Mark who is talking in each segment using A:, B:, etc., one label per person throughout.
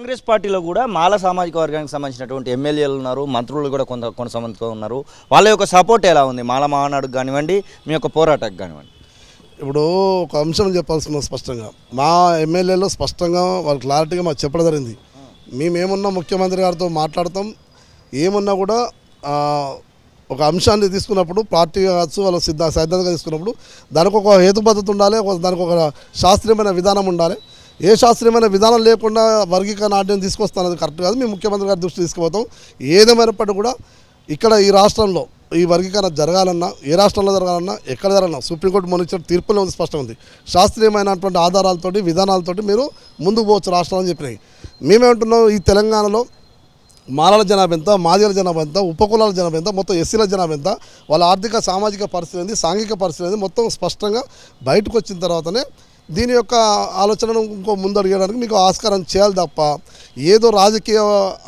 A: కాంగ్రెస్ పార్టీలో కూడా మాల సామాజిక వర్గానికి సంబంధించినటువంటి ఎమ్మెల్యేలు ఉన్నారు, మంత్రులు కూడా కొంతమంది ఉన్నారు. వాళ్ళ యొక్క సపోర్ట్ ఎలా ఉంది మాల మహానాడుకు కానివ్వండి, మీ యొక్క పోరాటకు కానివ్వండి?
B: ఇప్పుడు ఒక అంశం చెప్పాల్సిన స్పష్టంగా మా ఎమ్మెల్యేలో స్పష్టంగా వాళ్ళు క్లారిటీగా మాకు చెప్పడం జరిగింది. మేమేమున్నా ముఖ్యమంత్రి గారితో మాట్లాడతాం, ఏమున్నా కూడా ఒక అంశాన్ని తీసుకున్నప్పుడు పార్టీ కావచ్చు వాళ్ళు సిద్ధాంతంగా తీసుకున్నప్పుడు దానికి ఒక హేతుబద్ధత ఉండాలి, దానికి ఒక శాస్త్రీయమైన విధానం ఉండాలి. ఏ శాస్త్రీయమైన విధానం లేకుండా వర్గీకరణ ఆర్డినెన్స్ తీసుకొస్తానది కరెక్ట్ కాదు. మేము ముఖ్యమంత్రి గారి దృష్టి తీసుకుపోతాం. ఏదేమైనప్పటికీ కూడా ఇక్కడ ఈ రాష్ట్రంలో ఈ వర్గీకరణ జరగాలన్నా, ఏ రాష్ట్రంలో జరగాలన్నా, ఎక్కడ జరగాలన్నా సుప్రీంకోర్టు మొన్న ఇచ్చిన తీర్పులో ఉంది, స్పష్టంగా ఉంది. శాస్త్రీయమైనటువంటి ఆధారాలతోటి విధానాలతోటి మీరు ముందుకు పోవచ్చు రాష్ట్రాలని చెప్పినాయి. మేమేమంటున్నాం, ఈ తెలంగాణలో మాలల జనాభా ఎంత, మాదిగల జనాభా ఎంత, ఉపకులాల జనాభా ఎంత, మొత్తం ఎస్సీల జనాభా ఎంత, వాళ్ళ ఆర్థిక సామాజిక పరిస్థితి ఏంది, సాంఘిక పరిస్థితి ఏంది, మొత్తం స్పష్టంగా బయటకు వచ్చిన తర్వాతనే దీని యొక్క ఆలోచనను ఇంకో ముందడిగడానికి మీకు ఆస్కారం చేయాలి తప్ప ఏదో రాజకీయ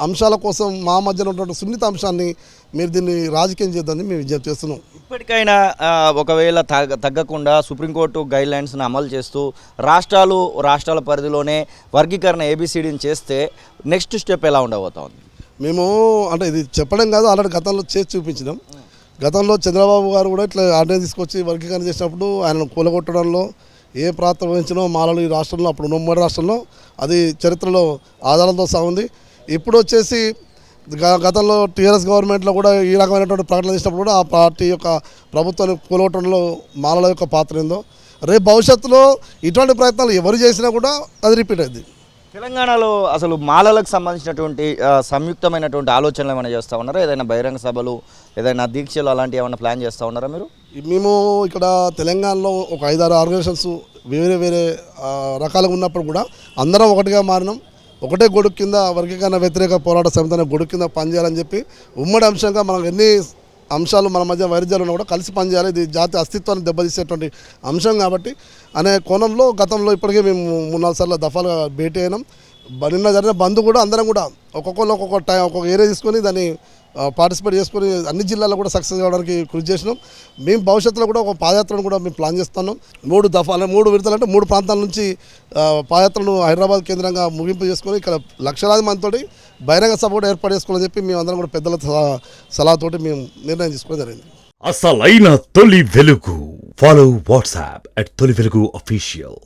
B: అంశాల కోసం మా మధ్యన ఉన్నటువంటి సున్నిత అంశాన్ని మీరు దీన్ని రాజకీయం చేద్దని మేము విజ్ఞప్తి చేస్తున్నాం.
A: ఇప్పటికైనా ఒకవేళ తగ్గకుండా సుప్రీంకోర్టు గైడ్లైన్స్ని అమలు చేస్తూ రాష్ట్రాల పరిధిలోనే వర్గీకరణ ఏబిసిడిని చేస్తే నెక్స్ట్ స్టెప్ ఎలా ఉండబోతోంది?
B: మేము అంటే ఇది చెప్పడం కాదు, ఆల్రెడీ గతంలో చేసి చూపించినాం. గతంలో చంద్రబాబు గారు కూడా ఇట్లా ఆర్డినెన్స్ తీసుకొచ్చి వర్గీకరణ చేసినప్పుడు ఆయనను కూలగొట్టడంలో ఏ ప్రాంతం వహించినో మాలలు ఈ రాష్ట్రంలో, అప్పుడు ఉమ్మడి రాష్ట్రంలో అది చరిత్రలో ఆధారాలతో సాగుంది. ఇప్పుడు వచ్చేసి గతంలో టీఆర్ఎస్ గవర్నమెంట్లో కూడా ఈ రకమైనటువంటి ప్రకటన చేసినప్పుడు కూడా ఆ పార్టీ యొక్క ప్రభుత్వాన్ని కూలగొట్టడంలో మాలల యొక్క పాత్ర ఏందో రేపు భవిష్యత్తులో ఇటువంటి ప్రయత్నాలు ఎవరు చేసినా కూడా అది రిపీట్ అయింది.
A: తెలంగాణలో అసలు మాలలకు సంబంధించినటువంటి సంయుక్తమైనటువంటి ఆలోచనలు ఏమైనా చేస్తూ ఉన్నారా? ఏదైనా బహిరంగ సభలు, ఏదైనా దీక్షలు అలాంటివి ఏమైనా ప్లాన్ చేస్తూ ఉన్నారా మీరు?
B: మేము ఇక్కడ తెలంగాణలో ఒక 5-6 ఆర్గనైజేషన్స్ వేరే వేరే రకాలుగా ఉన్నప్పుడు కూడా అందరం ఒకటిగా మారినాం. ఒకటే గొడుగు కింద వర్గీకరణ వ్యతిరేక పోరాట సమితి అనే గొడుగు కింద పనిచేయాలని చెప్పి ఉమ్మడి అంశంగా మనం ఎన్ని అంశాలు మన మధ్య వైరుధ్యాలు ఉన్నా కూడా కలిసి పనిచేయాలి, ఇది జాతి అస్తిత్వాన్ని దెబ్బతీసేటువంటి అంశం కాబట్టి అనే కోణంలో గతంలో ఇప్పటికే మేము 3-4 సార్లు దఫాలుగా భేటీ అయినాం. నిన్న జరిగిన బంద్ కూడా అందరం కూడా ఒక్కొక్కరు ఒక్కొక్క ఏరియా తీసుకొని దాన్ని పార్టిసిపేట్ చేసుకొని అన్ని జిల్లాల్లో కూడా సక్సెస్ కావడానికి కృషి చేసినాం. మేము భవిష్యత్తులో కూడా ఒక పాదయాత్రను కూడా మేము ప్లాన్ చేస్తున్నాం. 3 విడతలు అంటే 3 ప్రాంతాల నుంచి పాదయాత్రను హైదరాబాద్ కేంద్రంగా ముగింపు చేసుకొని ఇక్కడ లక్షలాది మందితోటి బహిరంగ సభ కూడా ఏర్పాటు చేసుకోవాలని చెప్పి మేము అందరం కూడా పెద్దల సలహాతోటి మేము నిర్ణయం తీసుకోవడం జరిగింది.
C: అసలైన తొలి వెలుగు. ఫాలో వాట్సాప్ @తొలి వెలుగు official.